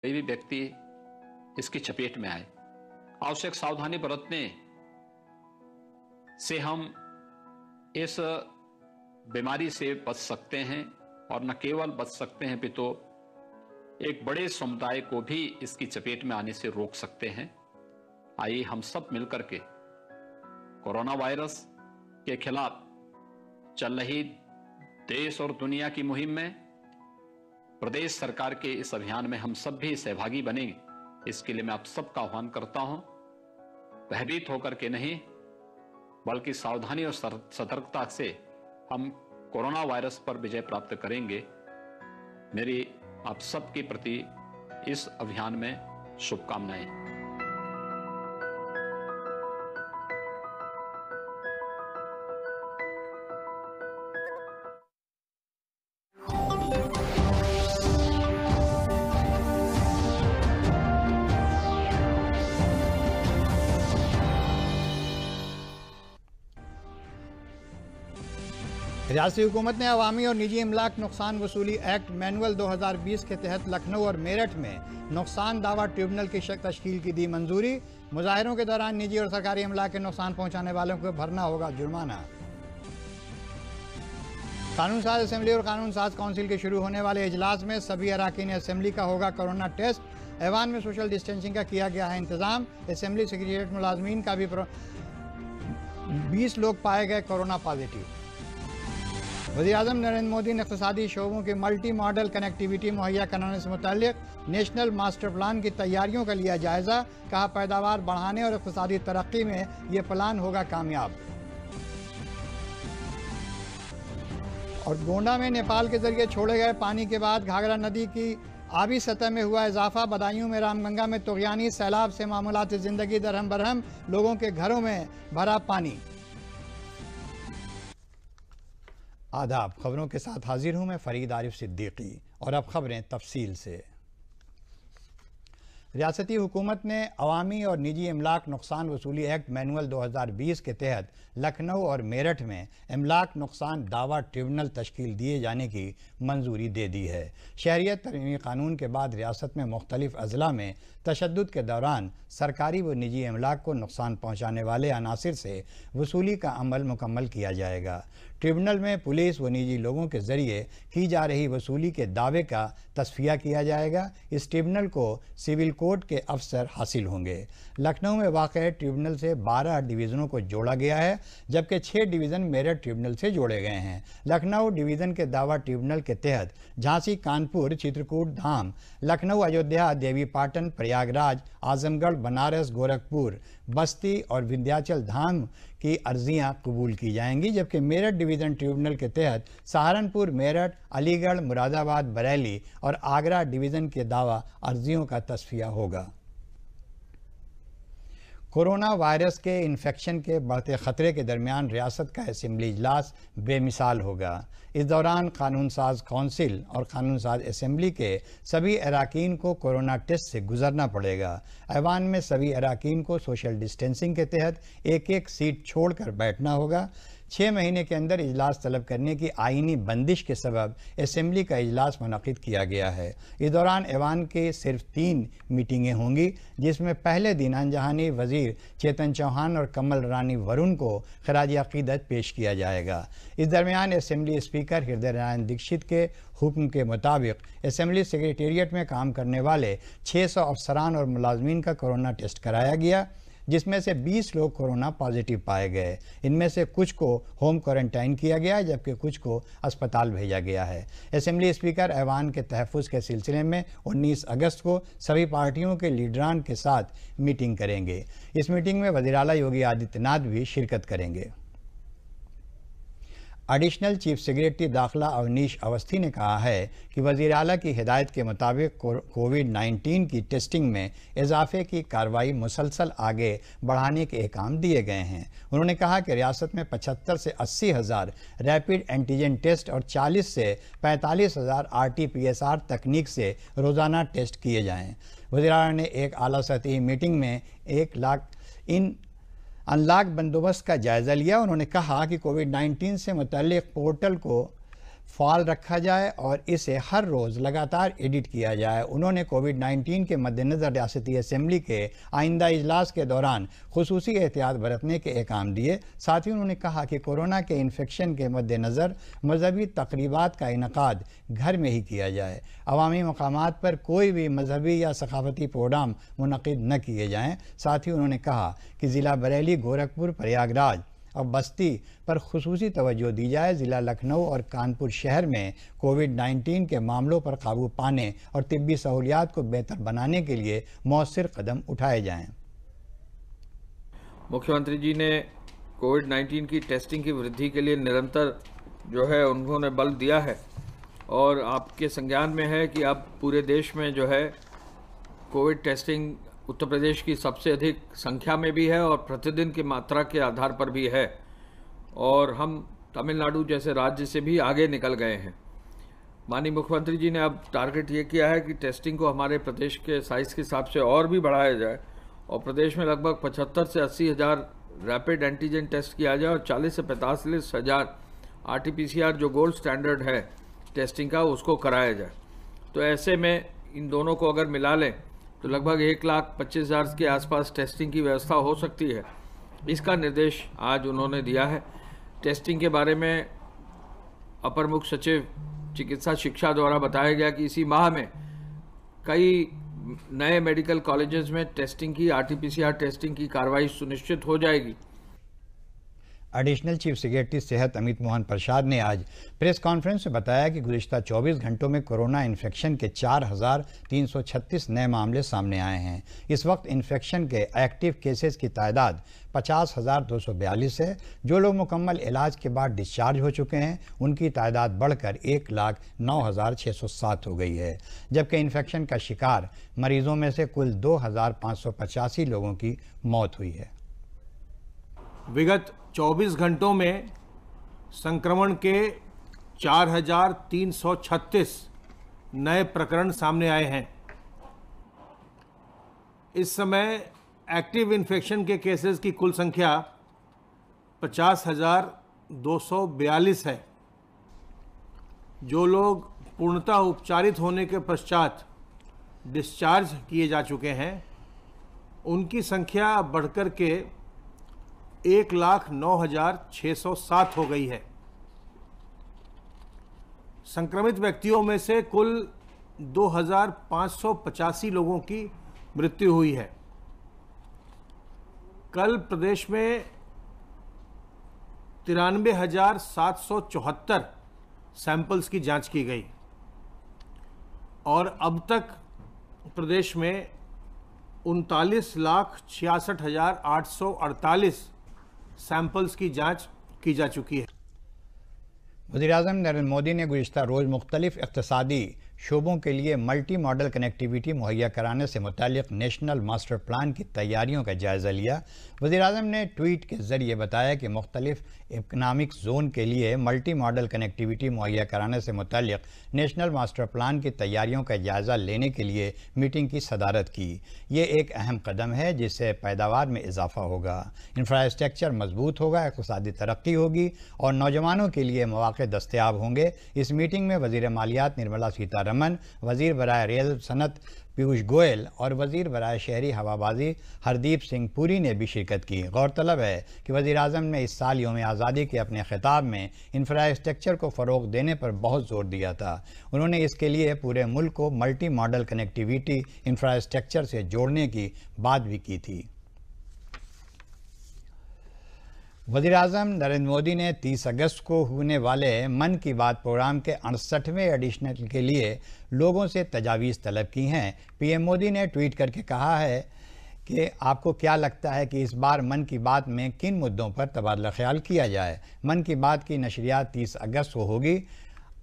कोई भी व्यक्ति इसकी चपेट में आए, आवश्यक सावधानी बरतने से हम इस बीमारी से बच सकते हैं और न केवल बच सकते हैं पितु एक बड़े समुदाय को भी इसकी चपेट में आने से रोक सकते हैं। आइए हम सब मिलकर के कोरोना वायरस के खिलाफ चल रही देश और दुनिया की मुहिम में प्रदेश सरकार के इस अभियान में हम सब भी सहभागी बनेंगे। इसके लिए मैं आप सबका आह्वान करता हूं। भयभीत होकर के नहीं, बल्कि सावधानी और सतर्कता से हम कोरोना वायरस पर विजय प्राप्त करेंगे। मेरी आप सबके प्रति इस अभियान में शुभकामनाएं। रियासती हुकूमत ने अवामी और निजी इमलाक नुकसान वसूली एक्ट मैनुअल 2020 के तहत लखनऊ और मेरठ में नुकसान दावा ट्रिब्यूनल की तश्कील की दी मंजूरी। मुजाहिरों के दौरान निजी और सरकारी इमलाक के नुकसान पहुंचाने वालों को भरना होगा जुर्माना। कानून साज असेंबली और कानून साज काउंसिल के शुरू होने वाले इजलास में सभी अराकीन असेंबली का होगा कोरोना टेस्ट। ऐवान में सोशल डिस्टेंसिंग का किया गया है इंतजाम। असेंबली सेक्रेटेरिएट मुलाजमीन का भी 20 लोग पाए गए कोरोना पॉजिटिव। वज़ीर-ए-आज़म नरेंद्र मोदी ने इक़्तिसादी शोबों के मल्टी मॉडल कनेक्टिविटी मुहैया कराने से मुतल्लिक़ नेशनल मास्टर प्लान की तैयारियों का लिया जायज़ा। कहा पैदावार बढ़ाने और इक़्तिसादी तरक्की में ये प्लान होगा कामयाब। और गोंडा में नेपाल के जरिए छोड़े गए पानी के बाद घाघरा नदी की आबी सतह में हुआ इजाफा। बदायूं में रामगंगा में तुग़यानी सैलाब से मामूलात ज़िंदगी दरहम बरहम, लोगों के घरों में भरा पानी। आदाब, खबरों के साथ हाजिर हूं मैं फरीद आरिफ सिद्दीकी और अब खबरें तफसील से। रियासती हुकूमत ने अवामी और निजी इमलाक नुकसान वसूली एक्ट मैनुअल 2020 के तहत लखनऊ और मेरठ में इमलाक नुकसान दावा ट्रिब्यूनल तश्कील दिए जाने की मंजूरी दे दी है। शहरियत तरमीमी कानून के बाद रियासत में मुख्तलिफ अजला में तशद्दुद के दौरान सरकारी व निजी इमलाक को नुकसान पहुँचाने वाले अनासिर से वसूली का अमल मुकम्मल किया जाएगा। ट्रिब्यूनल में पुलिस व निजी लोगों के ज़रिए की जा रही वसूली के दावे का तस्फिया किया जाएगा। इस ट्रिब्यूनल को सिविल कोर्ट के अफसर हासिल होंगे। लखनऊ में वाक़ ट्रिब्यूनल से 12 डिवीज़नों को जोड़ा गया है, जबकि 6 डिवीज़न मेरठ ट्रिब्यूनल से जोड़े गए हैं। लखनऊ डिवीज़न के दावा ट्रिब्यूनल के तहत झांसी, कानपुर, चित्रकूट धाम, लखनऊ, अयोध्या, देवी पाटन, प्रयागराज, आजमगढ़, बनारस, गोरखपुर, बस्ती और विंध्याचल धाम की अर्जियां कबूल की जाएंगी, जबकि मेरठ डिवीज़न ट्रिब्यूनल के तहत सहारनपुर, मेरठ, अलीगढ़, मुरादाबाद, बरेली और आगरा डिवीज़न के दावा अर्जियों का तस्फिया होगा। कोरोना वायरस के इन्फेक्शन के बढ़ते ख़तरे के दरमियान रियासत का असेंबली इजलास बेमिसाल होगा। इस दौरान कानून साज काउंसिल और कानून साज असेंबली के सभी अराकीन को कोरोना टेस्ट से गुजरना पड़ेगा। ऐवान में सभी अराकीन को सोशल डिस्टेंसिंग के तहत एक एक सीट छोड़कर बैठना होगा। 6 महीने के अंदर इजलास तलब करने की आईनी बंदिश के सबब असेंबली का इजलास मुनक़िद किया गया है। इस दौरान ऐवान के सिर्फ 3 मीटिंगें होंगी, जिसमें पहले दिन अनजहानी वज़ीर चेतन चौहान और कमल रानी वरुण को खराज अक़ीदत पेश किया जाएगा। इस दरमियान असेंबली स्पीकर हृदय नारायण दीक्षित के हुक्म के मुताबिक असेंबली सेक्रेटेरिएट में काम करने वाले 600 अफसरान और मुलाजमीन का कोरोना टेस्ट कराया गया, जिसमें से 20 लोग कोरोना पॉजिटिव पाए गए। इनमें से कुछ को होम क्वारंटाइन किया गया है, जबकि कुछ को अस्पताल भेजा गया है। असेंबली स्पीकर ऐवान के तहफ़्फ़ुज़ के सिलसिले में 19 अगस्त को सभी पार्टियों के लीडरान के साथ मीटिंग करेंगे। इस मीटिंग में वज़ीर आला योगी आदित्यनाथ भी शिरकत करेंगे। एडिशनल चीफ सेक्रेटरी दाखिला अवनीश अवस्थी ने कहा है कि वज़ीर आला की हिदायत के मुताबिक कोविड-19 की टेस्टिंग में इजाफे की कार्रवाई मुसलसल आगे बढ़ाने के अहकाम दिए गए हैं। उन्होंने कहा कि रियासत में 75 से 80 हज़ार रैपिड एंटीजन टेस्ट और 40 से 45 हज़ार RT-PCR तकनीक से रोज़ाना टेस्ट किए जाएँ। वज़ीर आला ने एक आला सतही मीटिंग में 1 लाख अनलॉक बंदोबस्त का जायज़ा लिया। उन्होंने कहा कि कोविड-19 से मुतल्लिक़ पोर्टल को फाल रखा जाए और इसे हर रोज़ लगातार एडिट किया जाए। उन्होंने कोविड-19 के मद्देनज़र रियासती असम्बली के आइंदा इजलास के दौरान खुसूसी एहतियात बरतने के अहकाम दिए। साथ ही उन्होंने कहा कि कोरोना के इन्फेक्शन के मद्देनज़र मजहबी तकरीबात का इनकाद घर में ही किया जाए। अवामी मकामात पर कोई भी मजहबी या सकाफती प्रोग्राम मुनक़िद न किए जाएँ। साथ ही उन्होंने कहा कि ज़िला बरेली, गोरखपुर, प्रयागराज और बस्ती पर खुसूसी तवज्जो दी जाए। ज़िला लखनऊ और कानपुर शहर में कोविड-19 के मामलों पर काबू पाने और तिब्बी सहूलियात को बेहतर बनाने के लिए मौसर कदम उठाए जाएं। मुख्यमंत्री जी ने कोविड-19 की टेस्टिंग की वृद्धि के लिए निरंतर जो है उन्होंने बल दिया है और आपके संज्ञान में है कि अब पूरे देश में जो है कोविड टेस्टिंग उत्तर प्रदेश की सबसे अधिक संख्या में भी है और प्रतिदिन की मात्रा के आधार पर भी है और हम तमिलनाडु जैसे राज्य से भी आगे निकल गए हैं। माननीय मुख्यमंत्री जी ने अब टारगेट ये किया है कि टेस्टिंग को हमारे प्रदेश के साइज़ के हिसाब से और भी बढ़ाया जाए और प्रदेश में लगभग 75 से 80 हज़ार रैपिड एंटीजन टेस्ट किया जाए और 40 से 45 हज़ार RT-PCR जो गोल्ड स्टैंडर्ड है टेस्टिंग का उसको कराया जाए। तो ऐसे में इन दोनों को अगर मिला लें तो लगभग 1,25,000 के आसपास टेस्टिंग की व्यवस्था हो सकती है। इसका निर्देश आज उन्होंने दिया है। टेस्टिंग के बारे में अपर मुख्य सचिव चिकित्सा शिक्षा द्वारा बताया गया कि इसी माह में कई नए मेडिकल कॉलेजेस में टेस्टिंग की RT-PCR टेस्टिंग की कार्रवाई सुनिश्चित हो जाएगी। एडिशनल चीफ सेक्रेटरी सेहत अमित मोहन प्रसाद ने आज प्रेस कॉन्फ्रेंस में बताया कि गुज़िश्ता 24 घंटों में कोरोना इन्फेक्शन के 4,336 नए मामले सामने आए हैं। इस वक्त इन्फेक्शन के एक्टिव केसेस की तादाद 50,242 है। जो लोग मुकम्मल इलाज के बाद डिस्चार्ज हो चुके हैं उनकी तादाद बढ़कर 1,09,607 हो गई है, जबकि इन्फेक्शन का शिकार मरीजों में से कुल 2,585 लोगों की मौत हुई है। विगत 24 घंटों में संक्रमण के 4,336 नए प्रकरण सामने आए हैं। इस समय एक्टिव इन्फेक्शन के केसेस की कुल संख्या 50,242 है। जो लोग पूर्णतः उपचारित होने के पश्चात डिस्चार्ज किए जा चुके हैं उनकी संख्या बढ़कर के 1,09,607 हो गई है। संक्रमित व्यक्तियों में से कुल 2,585 लोगों की मृत्यु हुई है। कल प्रदेश में 93,774 सैंपल्स की जांच की गई और अब तक प्रदेश में 39,66,848 सैंपल्स की जांच की जा चुकी है। वज़ीर-ए-आज़म नरेंद्र मोदी ने गुज़िश्ता रोज़ मुख्तलिफ इक़्तिसादी शोबों के लिए मल्टी मॉडल कनेक्टिविटी मुहैया कराने से मुताल्लिक़ नेशनल मास्टर प्लान की तैयारियों का जायज़ा लिया। वज़ीर-ए-आज़म ने ट्वीट के ज़रिए बताया कि मुख्तलिफ इकनॉमिक जोन के लिए मल्टी मॉडल कनेक्टिविटी मुहैया कराने से मुताल्लिक़ नेशनल मास्टर प्लान की तैयारियों का जायज़ा लेने के लिए मीटिंग की सदारत की। ये एक अहम कदम है जिससे पैदावार में इजाफा होगा, इंफ्रास्ट्रक्चर मजबूत होगा, इक़्तिसादी तरक्की होगी और नौजवानों के लिए मौक़े दस्तयाब होंगे। इस मीटिंग में वज़ीर मालियात निर्मला सीतारमन, वज़ीर बराए रेल सनत पीयूष गोयल और वज़ीर बराए शहरी हवाबाजी हरदीप सिंह पुरी ने भी शिरकत की। गौरतलब है कि वज़ीर-ए-आज़म ने इस साल यौम आज़ादी के अपने खिताब में इंफ्रास्ट्रक्चर को फ़रोग़ देने पर बहुत ज़ोर दिया था। उन्होंने इसके लिए पूरे मुल्क को मल्टी मॉडल कनेक्टिविटी इंफ्रास्ट्रक्चर से जोड़ने की बात भी की थी। वज़ीर-ए-आज़म नरेंद्र मोदी ने 30 अगस्त को होने वाले मन की बात प्रोग्राम के 68वें एडिशनल के लिए लोगों से तजावीज़ तलब की हैं। पीएम मोदी ने ट्वीट करके कहा है कि आपको क्या लगता है कि इस बार मन की बात में किन मुद्दों पर तबादला ख्याल किया जाए। मन की बात की नशरियात 30 अगस्त को होगी।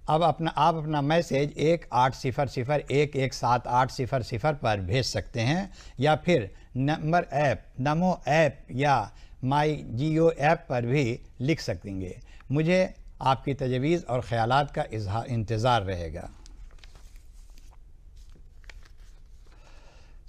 अब आप अपना मैसेज 1800-117800 पर भेज सकते हैं या फिर नंबर ऐप नमो ऐप या MyGo ऐप पर भी लिख सकेंगे। मुझे आपकी तजवीज़ और ख़यालात का इंतज़ार रहेगा।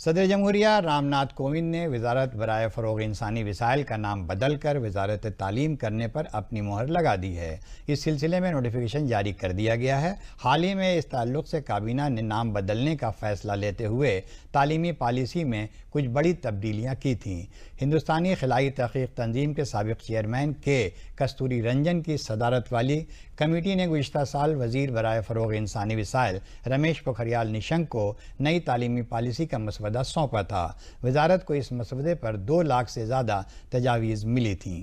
सदर जमहूरिया रामनाथ कोविंद ने वजारत बराए फ़रोग़ इंसानी वसाइल का नाम बदलकर वजारत तालीम करने पर अपनी मोहर लगा दी है। इस सिलसिले में नोटिफिकेशन जारी कर दिया गया है। हाल ही में इस ताल्लुक़ से काबीना ने नाम बदलने का फ़ैसला लेते हुए तालीमी पॉलिसी में कुछ बड़ी तब्दीलियाँ की थीं। हिंदुस्तानी खिलाई तहक़ीक़ तंजीम के साबिक़ चेयरमैन के कस्तूरी रंजन की सदारत वाली कमेटी ने गुज़िश्ता साल वज़ीर बराए फ़रोग़ इंसानी वसाइल रमेश पोखरियाल निशंक को नई तालीमी पॉलिसी का मसवदा सौंपा था। वजारत को इस मसवदे पर 2 लाख से ज़्यादा तजावीज़ मिली थीं।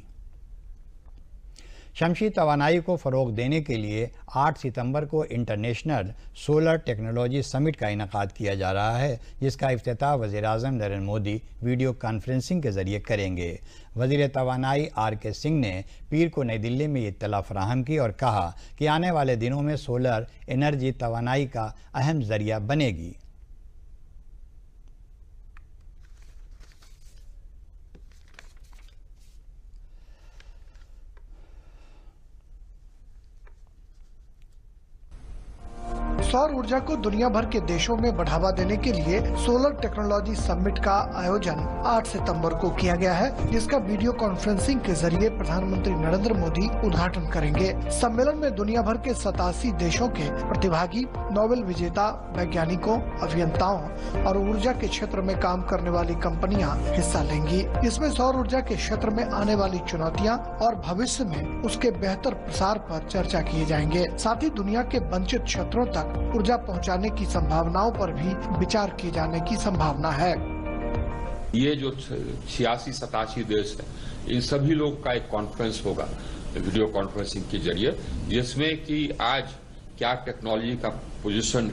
शमसी तवानाई को फ़रोग़ देने के लिए 8 सितंबर को इंटरनेशनल सोलर टेक्नोलॉजी समिट का इनेकाद किया जा रहा है, जिसका इफ्तिताह वज़ीर-ए-आज़म नरेंद्र मोदी वीडियो कॉन्फ्रेंसिंग के ज़रिए करेंगे। वज़ीर तवानाई RK सिंह ने पीर को नई दिल्ली में इत्तला फराहम की और कहा कि आने वाले दिनों में सोलर एनर्जी तवानाई का अहम ज़रिया बनेगी। सौर ऊर्जा को दुनिया भर के देशों में बढ़ावा देने के लिए सोलर टेक्नोलॉजी समिट का आयोजन 8 सितंबर को किया गया है, जिसका वीडियो कॉन्फ्रेंसिंग के जरिए प्रधानमंत्री नरेंद्र मोदी उद्घाटन करेंगे। सम्मेलन में दुनिया भर के 87 देशों के प्रतिभागी, नोबेल विजेता, वैज्ञानिकों, अभियंताओं और ऊर्जा के क्षेत्र में काम करने वाली कंपनियां हिस्सा लेंगी। इसमें सौर ऊर्जा के क्षेत्र में आने वाली चुनौतियां और भविष्य में उसके बेहतर प्रसार पर चर्चा किए जाएंगे। साथ ही दुनिया के वंचित क्षेत्रों तक ऊर्जा पहुंचाने की संभावनाओं पर भी विचार किए जाने की संभावना है। ये जो 86-87 देश है, इन सभी लोगों का एक कॉन्फ्रेंस होगा वीडियो कॉन्फ्रेंसिंग के जरिए, जिसमें कि आज क्या टेक्नोलॉजी का पोजीशन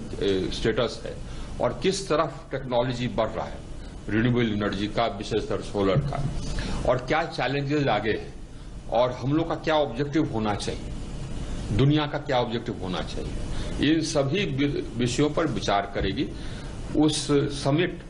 स्टेटस है और किस तरफ टेक्नोलॉजी बढ़ रहा है, रिन्यूएबल एनर्जी का, विशेषकर सोलर का, और क्या चैलेंजेस आगे हैं और हम लोग का क्या ऑब्जेक्टिव होना चाहिए, दुनिया का क्या ऑब्जेक्टिव होना चाहिए। इन सभी विषयों पर विचार करेगी। उस समिट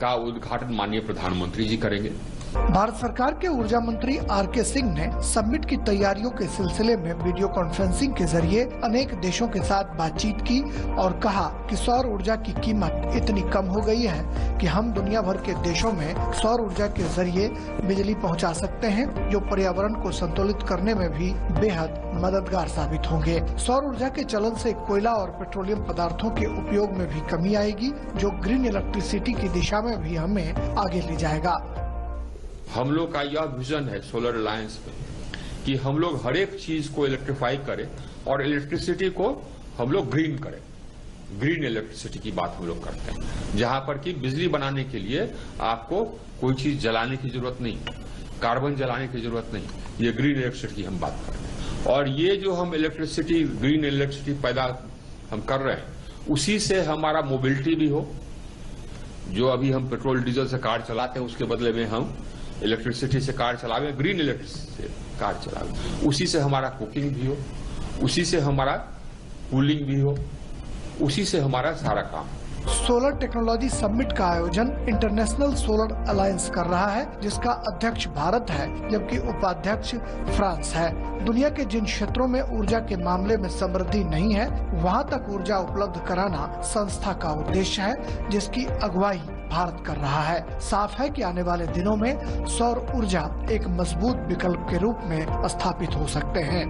का उद्घाटन माननीय प्रधानमंत्री जी करेंगे। भारत सरकार के ऊर्जा मंत्री RK सिंह ने समिट की तैयारियों के सिलसिले में वीडियो कॉन्फ्रेंसिंग के जरिए अनेक देशों के साथ बातचीत की और कहा कि सौर ऊर्जा की कीमत इतनी कम हो गई है कि हम दुनिया भर के देशों में सौर ऊर्जा के जरिए बिजली पहुंचा सकते हैं, जो पर्यावरण को संतुलित करने में भी बेहद मददगार साबित होंगे। सौर ऊर्जा के चलन से कोयला और पेट्रोलियम पदार्थों के उपयोग में भी कमी आएगी, जो ग्रीन इलेक्ट्रिसिटी की दिशा में भी हमें आगे ले जाएगा। हम लोग का यह विजन है सोलर अलायंस में कि हम लोग हर एक चीज को इलेक्ट्रीफाई करें और इलेक्ट्रिसिटी को हम लोग ग्रीन करें। ग्रीन इलेक्ट्रिसिटी की बात हम लोग करते हैं, जहां पर कि बिजली बनाने के लिए आपको कोई चीज जलाने की जरूरत नहीं, कार्बन जलाने की जरूरत नहीं। ये ग्रीन इलेक्ट्रिसिटी हम बात कर रहे हैं। और ये जो हम इलेक्ट्रिसिटी, ग्रीन इलेक्ट्रिसिटी पैदा हम कर रहे हैं, उसी से हमारा मोबिलिटी भी हो। जो अभी हम पेट्रोल डीजल से कार चलाते हैं, उसके बदले में हम इलेक्ट्रिसिटी से कार चलावे, ग्रीन इलेक्ट्रिसिटी से कार चलावे। उसी से हमारा कुकिंग भी हो, उसी से हमारा कूलिंग भी हो, उसी से हमारा सारा काम। सोलर टेक्नोलॉजी समिट का आयोजन इंटरनेशनल सोलर अलायंस कर रहा है, जिसका अध्यक्ष भारत है, जबकि उपाध्यक्ष फ्रांस है। दुनिया के जिन क्षेत्रों में ऊर्जा के मामले में समृद्धि नहीं है, वहां तक ऊर्जा उपलब्ध कराना संस्था का उद्देश्य है, जिसकी अगुवाई भारत कर रहा है। साफ है कि आने वाले दिनों में सौर ऊर्जा एक मजबूत विकल्प के रूप में स्थापित हो सकते हैं।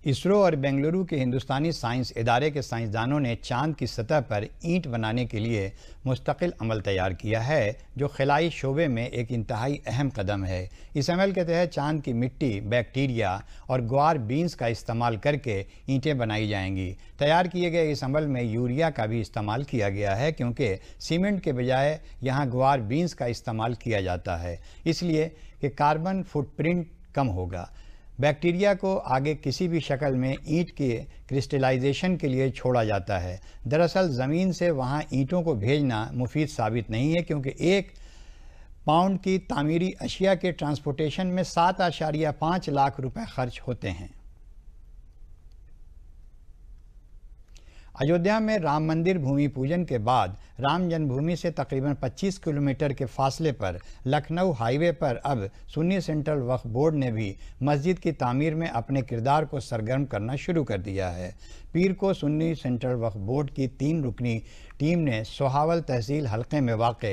इसरो और बेंगलुरु के हिंदुस्तानी साइंस इदारे के साइंसदानों ने चांद की सतह पर ईंट बनाने के लिए मुस्तकिल अमल तैयार किया है, जो खिलाई शोबे में एक इंतहाई अहम कदम है। इस अमल के तहत चांद की मिट्टी, बैक्टीरिया और ग्वार बीन्स का इस्तेमाल करके ईंटें बनाई जाएंगी। तैयार किए गए इस अमल में यूरिया का भी इस्तेमाल किया गया है, क्योंकि सीमेंट के बजाय यहाँ ग्वार बीन्स का इस्तेमाल किया जाता है, इसलिए कि कार्बन फुटप्रिंट कम होगा। बैक्टीरिया को आगे किसी भी शक्ल में ईंट के क्रिस्टलाइजेशन के लिए छोड़ा जाता है। दरअसल ज़मीन से वहाँ ईंटों को भेजना मुफीद साबित नहीं है, क्योंकि 1 पाउंड की तामीरी अशिया के ट्रांसपोर्टेशन में 7.5 लाख रुपए खर्च होते हैं। अयोध्या में राम मंदिर भूमि पूजन के बाद राम जन्मभूमि से तकरीबन 25 किलोमीटर के फासले पर लखनऊ हाईवे पर अब सुन्नी सेंट्रल वक्फ बोर्ड ने भी मस्जिद की तामीर में अपने किरदार को सरगर्म करना शुरू कर दिया है। पीर को सुन्नी सेंट्रल वक्फ बोर्ड की 3 रुकनी टीम ने सोहावल तहसील हलके में वाक़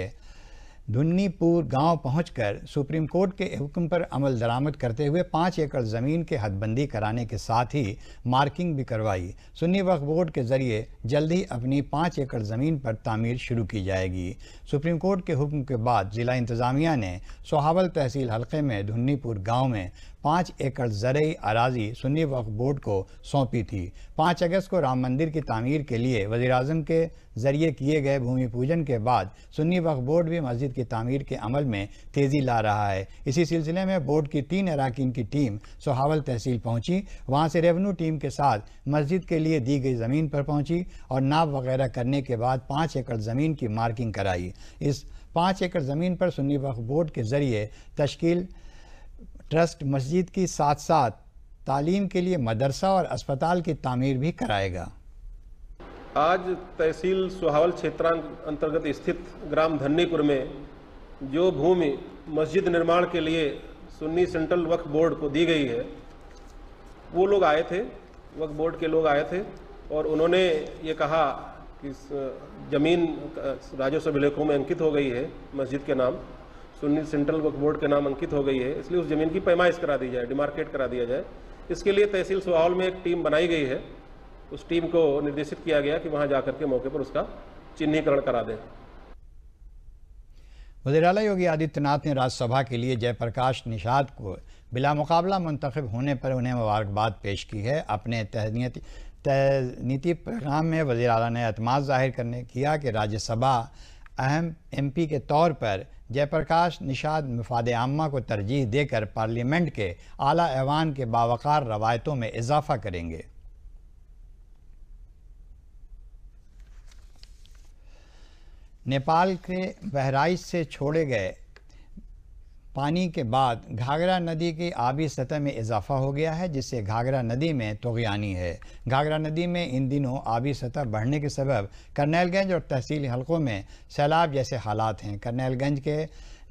धुन्नीपुर गांव पहुंचकर सुप्रीम कोर्ट के हुक्म पर अमल दरामद करते हुए 5 एकड़ ज़मीन के हदबंदी कराने के साथ ही मार्किंग भी करवाई। सुन्नी वक्फ बोर्ड के ज़रिए जल्द ही अपनी 5 एकड़ ज़मीन पर तामीर शुरू की जाएगी। सुप्रीम कोर्ट के हुक्म के बाद ज़िला इंतज़ामिया ने सोहावल तहसील हलके में धुन्नीपुर गाँव में 5 एकड़ ज़रई अराजी सुन्नी वक्फ बोर्ड को सौंपी थी। 5 अगस्त को राम मंदिर की तामीर के लिए वज़ीर-ए-आज़म के ज़रिए किए गए भूमि पूजन के बाद सुन्नी वक्फ बोर्ड भी मस्जिद की तामीर के अमल में तेज़ी ला रहा है। इसी सिलसिले में बोर्ड की 3 अराकीन की टीम सोहावल तहसील पहुंची। वहां से रेवेन्यू टीम के साथ मस्जिद के लिए दी गई ज़मीन पर पहुंची और नाप वगैरह करने के बाद 5 एकड़ ज़मीन की मार्किंग कराई। इस 5 एकड़ ज़मीन पर सुन्नी वक्फ बोर्ड के ज़रिए तश्कील ट्रस्ट मस्जिद की साथ साथ तालीम के लिए मदरसा और अस्पताल की तामीर भी कराएगा। आज तहसील सोहावल क्षेत्रांग अंतर्गत स्थित ग्राम धन्नीपुर में जो भूमि मस्जिद निर्माण के लिए सुन्नी सेंट्रल वक्फ बोर्ड को दी गई है, वो लोग आए थे, वक्फ बोर्ड के लोग आए थे और उन्होंने ये कहा कि ज़मीन राजस्व अभिलेखों में अंकित हो गई है, मस्जिद के नाम सुन्नी सेंट्रल वक्फ बोर्ड के नाम अंकित हो गई है, इसलिए उस ज़मीन की पैमाइश करा दी जाए, डिमार्केट करा दिया जाए। इसके लिए तहसील सोहावल में एक टीम बनाई गई है। उस टीम को निर्देशित किया गया कि वहां जाकर के मौके पर उसका चिन्हीकरण करा दें। वज़ीर आला योगी आदित्यनाथ ने राज्यसभा के लिए जयप्रकाश निषाद को बिला मुकाबला मुंतखब होने पर उन्हें मुबारकबाद पेश की है। अपने तहनीती पैगाम में वज़ीर आला ने एतमाद ज़ाहिर किया कि राज्यसभा अहम MP के तौर पर जयप्रकाश निषाद मफाद आम्मा को तरजीह देकर पार्लियामेंट के आला ऐवान के बावकार रवायतों में इजाफ़ा करेंगे। नेपाल के बहराइच से छोड़े गए पानी के बाद घाघरा नदी की आबी सतह में इजाफा हो गया है, जिससे घाघरा नदी में तुग़यानी है। घाघरा नदी में इन दिनों आबी सतह बढ़ने के सबब करनैलगंज और तहसीली हलकों में सैलाब जैसे हालात हैं। करनैलगंज के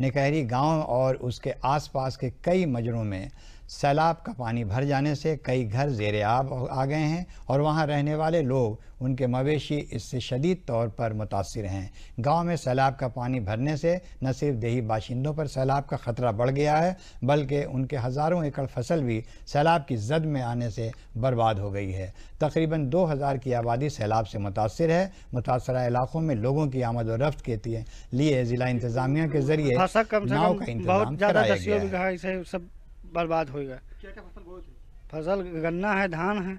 निकहरी गांव और उसके आसपास के कई मजरों में सैलाब का पानी भर जाने से कई घर ज़ेरे आब आ गए हैं और वहां रहने वाले लोग, उनके मवेशी इससे शदीद तौर पर मुतासिर हैं। गांव में सैलाब का पानी भरने से न सिर्फ देही बाशिंदों पर सैलाब का ख़तरा बढ़ गया है, बल्कि उनके हज़ारों एकड़ फसल भी सैलाब की जद में आने से बर्बाद हो गई है। तकरीबन 2000 की आबादी सैलाब से मुतासिर है। मुतासरा इलाकों में लोगों की आमद और रफ्त के लिए ज़िला इंतज़ामिया के ज़रिए नाव का इंतजाम कराया गया है। सब बर्बाद होगा। क्या क्या फसल बोए थे? फसल गन्ना है, धान है।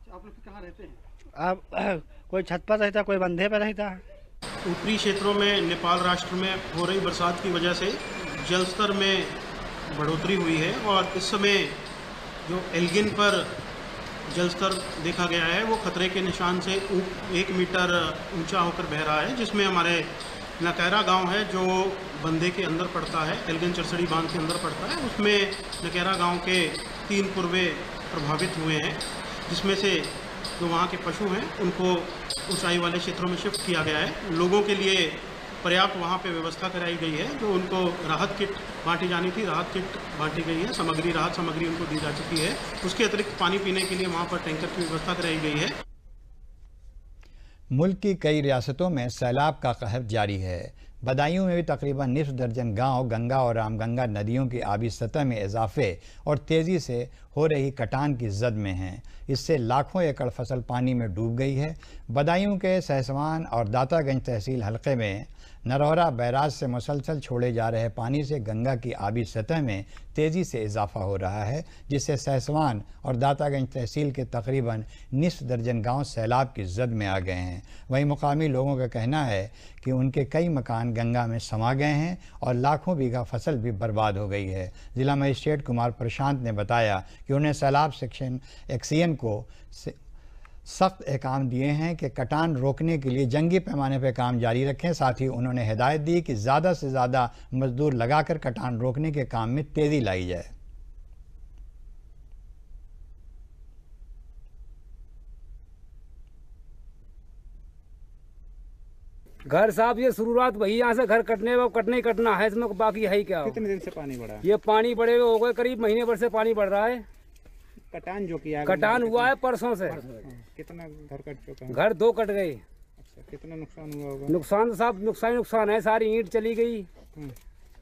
आप लोग कहाँ रहते हैं? आप कोई छत पर रहता है, कोई बंधे पर रहता है। ऊपरी क्षेत्रों में नेपाल राष्ट्र में हो रही बरसात की वजह से जल स्तर में बढ़ोतरी हुई है और इस समय जो एल्गिन पर जल स्तर देखा गया है वो खतरे के निशान से 1 मीटर ऊंचा होकर बह रहा है, जिसमें हमारे नकैरा गांव है जो बंदे के अंदर पड़ता है, एल्गिन चरसड़ी बांध के अंदर पड़ता है। उसमें नकैरा गांव के 3 कुरबे प्रभावित हुए हैं, जिसमें से जो वहाँ के पशु हैं उनको ऊंचाई वाले क्षेत्रों में शिफ्ट किया गया है। लोगों के लिए पर्याप्त वहाँ पे व्यवस्था कराई गई है। जो उनको राहत किट बांटी जानी थी, राहत किट बांटी गई है, राहत सामग्री उनको दी जा चुकी है। उसके अतिरिक्त पानी पीने के लिए वहाँ पर टैंकर की व्यवस्था कराई गई है। मुल्क की कई रियासतों में सैलाब का कहर जारी है। बदायूं में भी तकरीबन निस्फ दर्जन गांव गंगा और रामगंगा नदियों की आबी सतह में इजाफे और तेज़ी से हो रही कटान की जद में हैं। इससे लाखों एकड़ फसल पानी में डूब गई है। बदायूं के सहसवान और दातागंज तहसील हलके में नरौरा बैराज से मुसलसल छोड़े जा रहे पानी से गंगा की आबी सतह में तेज़ी से इजाफा हो रहा है, जिससे सहसवान और दातागंज तहसील के तकरीबन निस्फ दर्जन गांव सैलाब की जद में आ गए हैं। वहीं मुकामी लोगों का कहना है कि उनके कई मकान गंगा में समा गए हैं और लाखों बीघा फसल भी बर्बाद हो गई है। जिला मजिस्ट्रेट कुमार प्रशांत ने बताया कि उन्हें सैलाब सेक्शन एक्सियन को सख्त अहकाम दिए हैं कि कटान रोकने के लिए जंगी पैमाने पर काम जारी रखें। साथ ही उन्होंने हिदायत दी कि ज़्यादा से ज़्यादा मजदूर लगाकर कटान रोकने के काम में तेज़ी लाई जाए। घर साहब ये शुरुआत वही यहाँ से घर कटना है, इसमें बाकी है ही क्या। कितने दिन से पानी बढ़ा? ये पानी बढ़े हुए हो गए करीब महीने भर से पानी बढ़ रहा है। कटान जो किया, कटान हुआ है परसों से। कितना घर कट चुका है? घर 2 कट गए। कितना नुकसान हुआ होगा? नुकसान तो साहब नुकसान है, सारी ईंट चली गई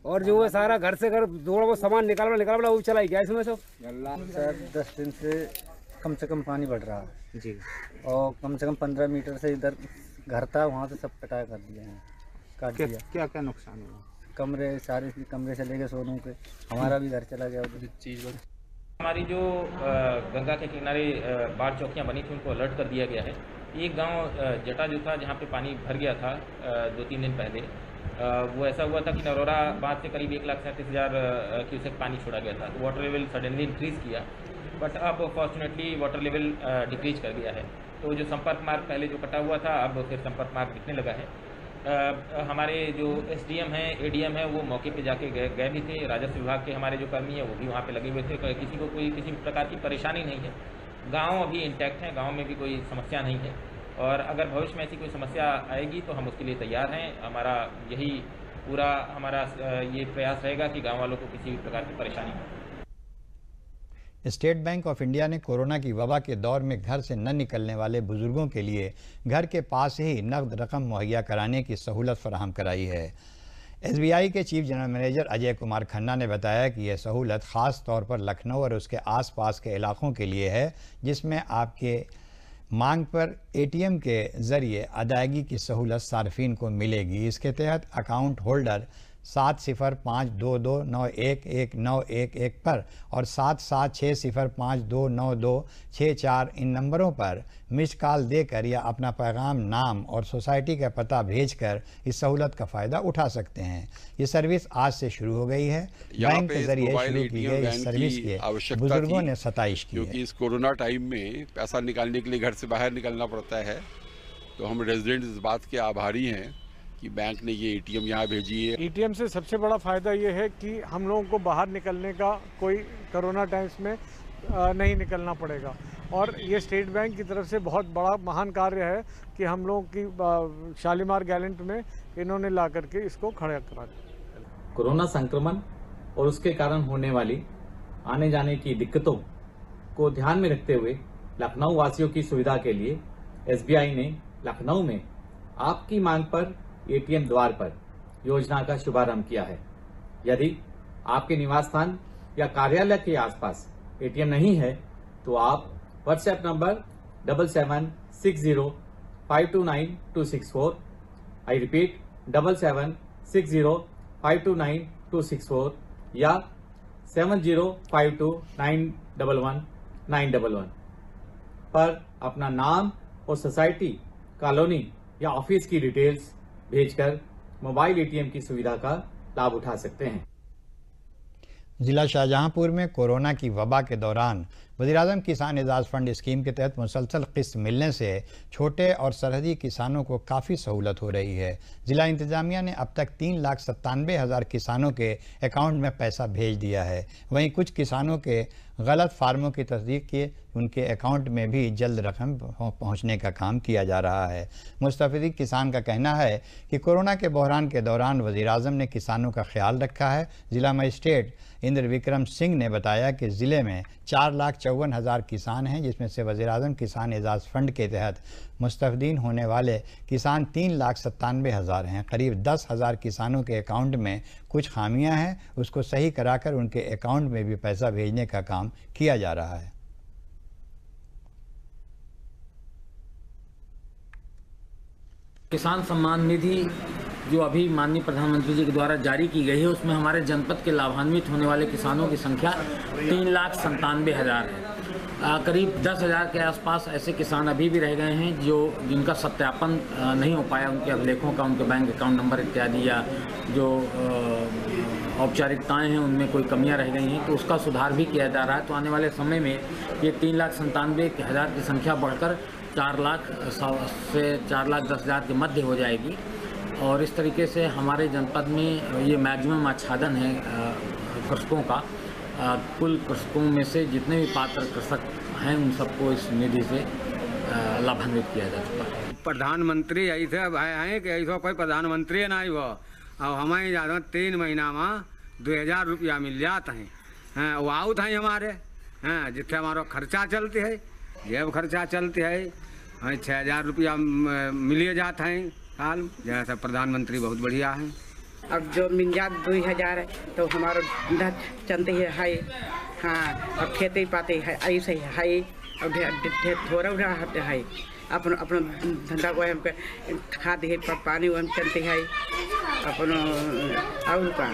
और जो है सारा घर से घर थोड़ा बहुत सामान निकालना वो चला गया इसमें सब। सर 10 दिन से कम पानी बढ़ रहा है जी, और कम से कम 15 मीटर से इधर घर था, वहाँ से सब कटा कर दिए हैं, काट दिया। क्या क्या नुकसान हुआ? कमरे सारे कमरे चले गए सोनों के, हमारा भी घर चला गया उधर चीज़। हमारी जो गंगा के किनारे बाढ़ चौकियाँ बनी थी उनको अलर्ट कर दिया गया है। एक गांव जटा जो था जहाँ पे पानी भर गया था 2-3 दिन पहले, वो ऐसा हुआ था कि नरोरा बांध से करीब 1,37,000 क्यूसेक पानी छोड़ा गया था। तो वाटर लेवल सडनली इंक्रीज़ किया, बट अब फॉर्चुनेटली वाटर लेवल डिक्रीज कर गया है। तो जो संपर्क मार्ग पहले जो कटा हुआ था अब फिर संपर्क मार्ग दिखने लगा है। हमारे जो SDM हैं, ADM हैं, वो मौके पे जाके गए भी थे। राजस्व विभाग के हमारे जो कर्मी हैं वो भी वहाँ पे लगे हुए थे। किसी को कोई किसी प्रकार की परेशानी नहीं है। गांव अभी इंटैक्ट हैं, गांव में भी कोई समस्या नहीं है, और अगर भविष्य में ऐसी कोई समस्या आएगी तो हम उसके लिए तैयार हैं। हमारा यही पूरा ये प्रयास रहेगा कि गाँव वालों को किसी भी प्रकार की परेशानी हो। स्टेट बैंक ऑफ इंडिया ने कोरोना की वबा के दौर में घर से न निकलने वाले बुजुर्गों के लिए घर के पास ही नकद रकम मुहैया कराने की सहूलत फराहम कराई है। SBI के chief general manager Ajay Kumar Khanna ने बताया कि यह सहूलत ख़ास तौर पर लखनऊ और उसके आसपास के इलाकों के लिए है, जिसमें आपके मांग पर ATM के ज़रिए अदायगी की सहूलत सार्फिन को मिलेगी। इसके तहत अकाउंट होल्डर 7052291191 पर और 7760529264 इन नंबरों पर मिस कॉल देकर या अपना पैगाम, नाम और सोसाइटी का पता भेजकर इस सहूलत का फ़ायदा उठा सकते हैं। ये सर्विस आज से शुरू हो गई है। बैंक के जरिए शुरू की गई इस सर्विस की बुजुर्गों ने सताइश की, क्योंकि इस कोरोना टाइम में पैसा निकालने के लिए घर से बाहर निकलना पड़ता है। तो हम रेजिडेंट इस बात के आभारी हैं कि बैंक ने ये ATM यहाँ भेजी है। ATM से सबसे बड़ा फ़ायदा ये है कि हम लोगों को बाहर निकलने का कोई कोरोना टाइम्स में नहीं निकलना पड़ेगा, और ये स्टेट बैंक की तरफ से बहुत बड़ा महान कार्य है कि हम लोगों की शालीमार गैलेंट में इन्होंने ला करके इसको खड़ा करा। कोरोना संक्रमण और उसके कारण होने वाली आने जाने की दिक्कतों को ध्यान में रखते हुए लखनऊ वासियों की सुविधा के लिए SBI ने लखनऊ में आपकी मांग पर ATM द्वार पर योजना का शुभारंभ किया है। यदि आपके निवास स्थान या कार्यालय के आसपास ATM नहीं है तो आप WhatsApp नंबर 7760529264, आई रिपीट 7760529264 या 7052911911 पर अपना नाम और सोसाइटी, कॉलोनी या ऑफिस की डिटेल्स भेजकर मोबाइल ATM की सुविधा का लाभ उठा सकते हैं। जिला शाहजहांपुर में कोरोना की वबा के दौरान वज़ीर-ए-आज़म किसान एजाज़ फंड स्कीम के तहत मुसलसल किस्त मिलने से छोटे और सरहदी किसानों को काफ़ी सहूलत हो रही है। ज़िला इंतज़ामिया ने अब तक 3,97,000 किसानों के अकाउंट में पैसा भेज दिया है। वहीं कुछ किसानों के गलत फार्मों की तस्दीक किए उनके अकाउंट में भी जल्द रकम पहुंचने का काम किया जा रहा है। मुस्तफ़ीद किसान का कहना है कि कोरोना के बहरान के दौरान वज़ीर-ए-आज़म ने किसानों का ख्याल रखा है। ज़िला मजिस्ट्रेट इंद्र विक्रम सिंह ने बताया कि ज़िले में 4,54,000 किसान हैं, जिसमें से वज़ीर-ए-आज़म किसान एजाज़ फंड के तहत मुस्तफ़ीद होने वाले किसान 3,97,000 हैं। करीब 10,000 किसानों के अकाउंट में कुछ खामियां हैं, उसको सही कराकर उनके अकाउंट में भी पैसा भेजने का काम किया जा रहा है। किसान सम्मान निधि जो अभी माननीय प्रधानमंत्री जी के द्वारा जारी की गई है, उसमें हमारे जनपद के लाभान्वित होने वाले किसानों की संख्या 3,97,000 है। करीब 10,000 के आसपास ऐसे किसान अभी भी रह गए हैं जिनका सत्यापन नहीं हो पाया, उनके अभिलेखों का, उनके बैंक अकाउंट नंबर इत्यादि या जो औपचारिकताएं हैं उनमें कोई कमियां रह गई हैं, तो उसका सुधार भी किया जा रहा है। तो आने वाले समय में ये 3,97,000 की संख्या बढ़कर 4 लाख से 4,10,000 के मध्य हो जाएगी। और इस तरीके से हमारे जनपद में ये मैक्सिमम आच्छादन है कृषकों का। कुल कृषकों में से जितने भी पात्र कृषक हैं उन सबको इस निधि से लाभान्वित किया जा चुका है। प्रधानमंत्री ऐसे हैं कि ऐसा कोई प्रधानमंत्री नहीं हो, और हमें ज़्यादा 3 महीना में 2,000 रुपया मिल जाते हैं। वो आउट हैं हमारे, जिससे हमारा खर्चा चलती है, जेब खर्चा चलती है, हमें 6000 रुपया मिलिए जाते हैं साल। जैसा प्रधानमंत्री बहुत बढ़िया है। अब जो मिल जात 2000 है तो हमारा धंधा चलते है। हाँ, अब खेती पाती है ऐसे है। अब थोड़ा है अपन धंधा को हम खाद है पानी हम चलते है अपन और का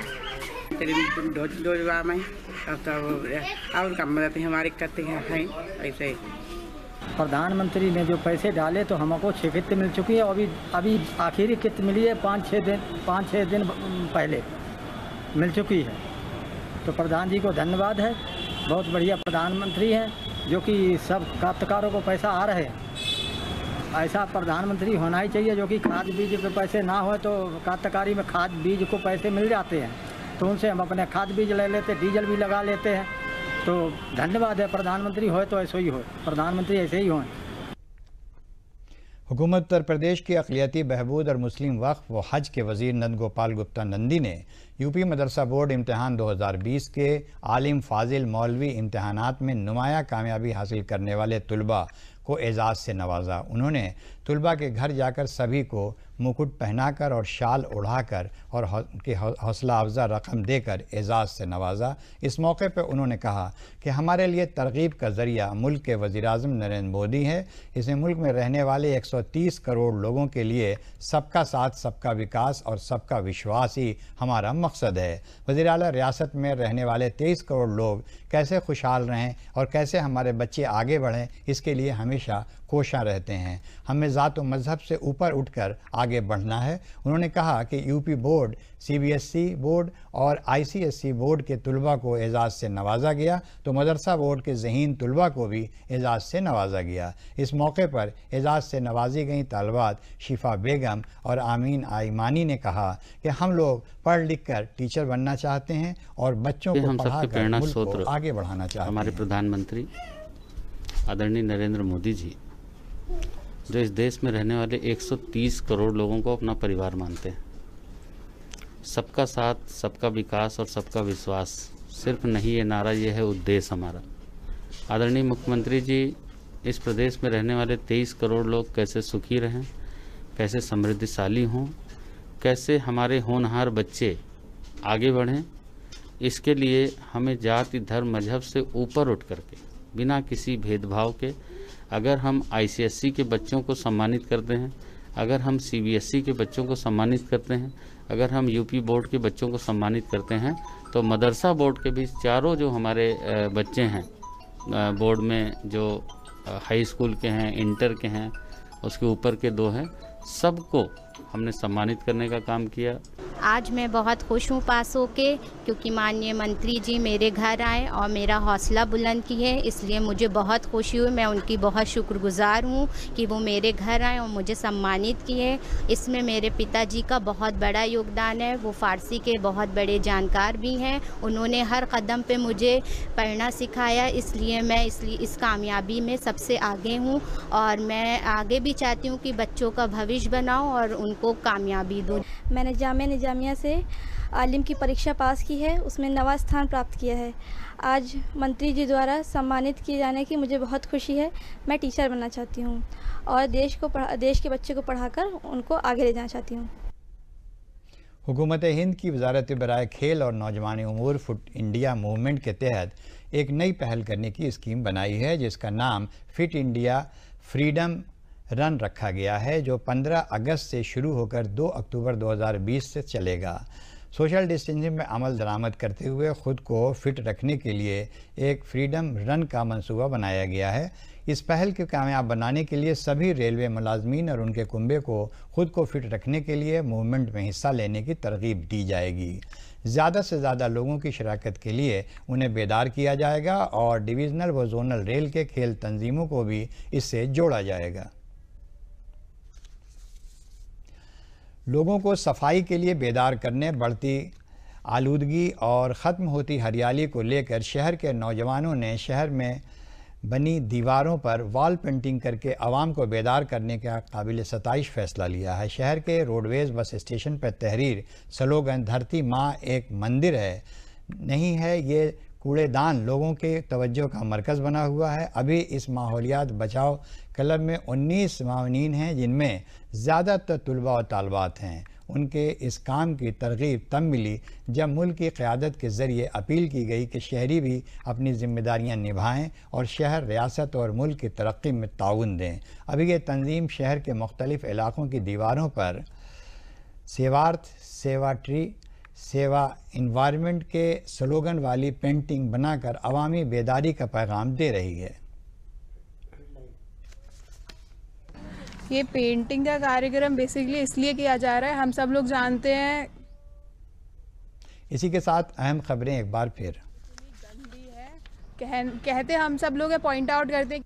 रोजगार में और का मदद हमारी करते हैं ऐसे। प्रधानमंत्री ने जो पैसे डाले तो हमको 6 किस्त मिल चुकी है। अभी आखिरी किस्त मिली है 5-6 दिन पहले मिल चुकी है। तो प्रधान जी को धन्यवाद है। बहुत बढ़िया प्रधानमंत्री हैं जो कि सब काश्तकारों को पैसा आ रहे हैं। ऐसा प्रधानमंत्री होना ही चाहिए जो कि खाद बीज पे पैसे ना हो तो काश्तकारी में खाद बीज को पैसे मिल जाते हैं, तो उनसे हम अपने खाद बीज ले लेते, डीजल भी लगा लेते हैं। तो धन्यवाद है। प्रधानमंत्री हो तो ऐसे ही हो, प्रधानमंत्री ऐसे ही हों। हुकूमत उत्तर प्रदेश की अक़लियती बहबूद और मुस्लिम वक्फ व हज के वज़ीर नंद गोपाल गुप्ता नंदी ने यूपी मदरसा बोर्ड इम्तहान 2020 के आलिम फाजिल मौलवी इम्तहानात में नुमाया कामयाबी हासिल करने वाले तुलबा को एजाज़ से नवाजा। उन्होंने तुलबा के घर जाकर सभी को मुकुट पहनाकर और शाल ओढ़ाकर और उनके हौसला अफजा रकम देकर एजाज़ से नवाजा। इस मौके पर उन्होंने कहा कि हमारे लिए तरगीब का ज़रिया मुल्क के वज़ीर-ए-आज़म नरेंद्र मोदी है। इसमें मुल्क में रहने वाले 130 करोड़ लोगों के लिए सबका साथ, सबका विकास और सबका विश्वास ही हमारा मकसद है। वज़ीर आला रियासत में रहने वाले 23 करोड़ लोग कैसे खुशहाल रहें और कैसे हमारे बच्चे आगे बढ़ें, इसके लिए हमेशा कोशां रहते हैं। हमें ज़ात व मज़हब से ऊपर उठकर आगे बढ़ना है। उन्होंने कहा कि यूपी बोर्ड, CBSE बोर्ड और ICSE बोर्ड के तुलबा को एजाज़ से नवाजा गया तो मदरसा बोर्ड के ज़हीन तुलबा को भी एजाज़ से नवाजा गया। इस मौके पर एजाज़ से नवाजी गई तालबात शिफा बेगम और आमीन आईमानी ने कहा कि हम लोग पढ़ लिख कर टीचर बनना चाहते हैं और बच्चों को पढ़ाकर मुल्क को आगे बढ़ाना चाहते हैं। हमारे प्रधानमंत्री आदरणीय नरेंद्र मोदी जी जो इस देश में रहने वाले 130 करोड़ लोगों को अपना परिवार मानते हैं। सबका साथ, सबका विकास और सबका विश्वास सिर्फ नहीं ये नारा, ये है उद्देश्य हमारा। आदरणीय मुख्यमंत्री जी इस प्रदेश में रहने वाले 23 करोड़ लोग कैसे सुखी रहें, कैसे समृद्धिशाली हों, कैसे हमारे होनहार बच्चे आगे बढ़ें, इसके लिए हमें जाति, धर्म, मजहब से ऊपर उठ करके बिना किसी भेदभाव के अगर हम ICSE के बच्चों को सम्मानित करते हैं, अगर हम CBSE के बच्चों को सम्मानित करते हैं, अगर हम यूपी बोर्ड के बच्चों को सम्मानित करते हैं, तो मदरसा बोर्ड के भी चारों जो हमारे बच्चे हैं बोर्ड में, जो हाई स्कूल के हैं, इंटर के हैं, उसके ऊपर के 2 हैं, सबको हमने सम्मानित करने का काम किया। आज मैं बहुत खुश हूँ पास होके, क्योंकि माननीय मंत्री जी मेरे घर आए और मेरा हौसला बुलंद किए, इसलिए मुझे बहुत खुशी हुई। मैं उनकी बहुत शुक्रगुजार हूँ कि वो मेरे घर आए और मुझे सम्मानित किए। इसमें मेरे पिताजी का बहुत बड़ा योगदान है। वो फ़ारसी के बहुत बड़े जानकार भी हैं। उन्होंने हर कदम पे मुझे पढ़ना सिखाया, इसलिए मैं इस कामयाबी में सबसे आगे हूँ और मैं आगे भी चाहती हूँ कि बच्चों का भविष्य बनाऊँ और उनको कामयाबी दूँ। मैंने जामिया से आलिम की परीक्षा पास की है, उसमें 9वां स्थान प्राप्त किया है। आज मंत्री जी द्वारा सम्मानित किए जाने की मुझे बहुत खुशी है। मैं टीचर बनना चाहती हूँ और देश के बच्चे को पढ़ाकर उनको आगे ले जाना चाहती हूँ। हुकूमत हिंद की वजारत बराए खेल और नौजवानी उमूर फिट इंडिया मूवमेंट के तहत एक नई पहल करने की स्कीम बनाई है, जिसका नाम फिट इंडिया फ्रीडम रन रखा गया है, जो 15 अगस्त से शुरू होकर 2 अक्टूबर 2020 से चलेगा। सोशल डिस्टेंसिंग में अमल दरामद करते हुए ख़ुद को फिट रखने के लिए एक फ्रीडम रन का मंसूबा बनाया गया है। इस पहल को कामयाब बनाने के लिए सभी रेलवे मुलाजमीन और उनके कुंबे को ख़ुद को फिट रखने के लिए मूवमेंट में हिस्सा लेने की तरगीब दी जाएगी। ज़्यादा से ज़्यादा लोगों की शराकत के लिए उन्हें बेदार किया जाएगा और डिवीज़नल व जोनल रेल के खेल तंजीमों को भी इससे जोड़ा जाएगा। लोगों को सफाई के लिए बेदार करने, बढ़ती आलूदगी और ख़त्म होती हरियाली को लेकर शहर के नौजवानों ने शहर में बनी दीवारों पर वॉल पेंटिंग करके आवाम को बेदार करने का काबिल सताइश फ़ैसला लिया है। शहर के रोडवेज़ बस स्टेशन पर तहरीर, स्लोगन धरती माँ एक मंदिर है नहीं है, ये कूड़ेदान लोगों के तवज्जो का मरकज़ बना हुआ है। अभी इस माहौलियात बचाओ क्लब में 19 मावनीन हैं, जिनमें ज़्यादातर तलबा और तालबात हैं। उनके इस काम की तरगीब तब मिली जब मुल्क की क़यादत के ज़रिए अपील की गई कि शहरी भी अपनी ज़िम्मेदारियाँ निभाएं और शहर, रियासत और मुल्क की तरक्की में ताउन दें। अभी ये तंजीम शहर के मुख्तलिफ़ इलाक़ों की दीवारों पर सेवार्थ, सेवा ट्री, सेवा इन्वायरमेंट के स्लोगन वाली पेंटिंग बनाकर अवामी बेदारी का पैगाम दे रही है। ये पेंटिंग का कार्यक्रम बेसिकली इसलिए किया जा रहा है, हम सब लोग जानते हैं। इसी के साथ अहम खबरें एक बार फिर। कहते हम सब लोग पॉइंट आउट करते हैं।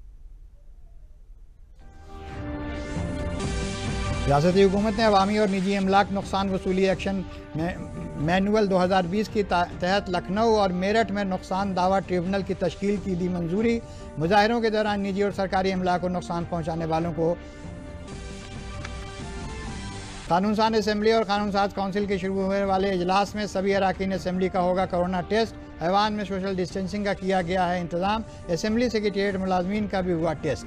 रियासती हुकूमत ने अवामी और निजी अमलाक नुकसान वसूली एक्शन मैनुअल 2020 के तहत लखनऊ और मेरठ में नुकसान दावा ट्रिब्यूनल की तश्कील की दी मंजूरी। मुजाहिरों के दौरान निजी और सरकारी अमलाक को नुकसान पहुँचाने वालों को कानून साज असम्बली और कानून साज काउंसिल के शुरू होने वाले इजलास में सभी अरकान असम्बली का होगा कोरोना टेस्ट। ऐवान में सोशल डिस्टेंसिंग का किया गया है इंतजाम। असम्बली सेक्रेटेरिएट मुलाजमीन का भी हुआ टेस्ट।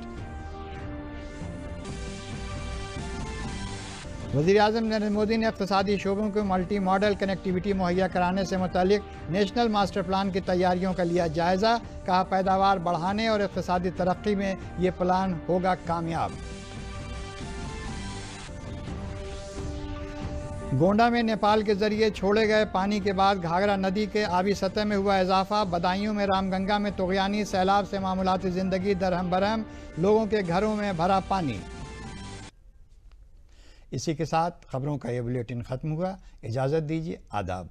वज़ीर-ए-आज़म नरेंद्र मोदी ने इक़्तिसादी शोबों को मल्टी मॉडल कनेक्टिविटी मुहैया कराने से मुतालिक नेशनल मास्टर प्लान की तैयारियों का लिया जायज़ा। कहा, पैदावार बढ़ाने और इक़्तिसादी तरक्की में ये प्लान होगा कामयाब। गोंडा में नेपाल के जरिए छोड़े गए पानी के बाद घाघरा नदी के आबी सतह में हुआ इजाफा। बदायूं में रामगंगा में तुग़यानी सैलाब से मामूलाती ज़िंदगी दरहम बरहम, लोगों के घरों में भरा पानी। इसी के साथ खबरों का ये बुलेटिन ख़त्म हुआ। इजाज़त दीजिए, आदाब।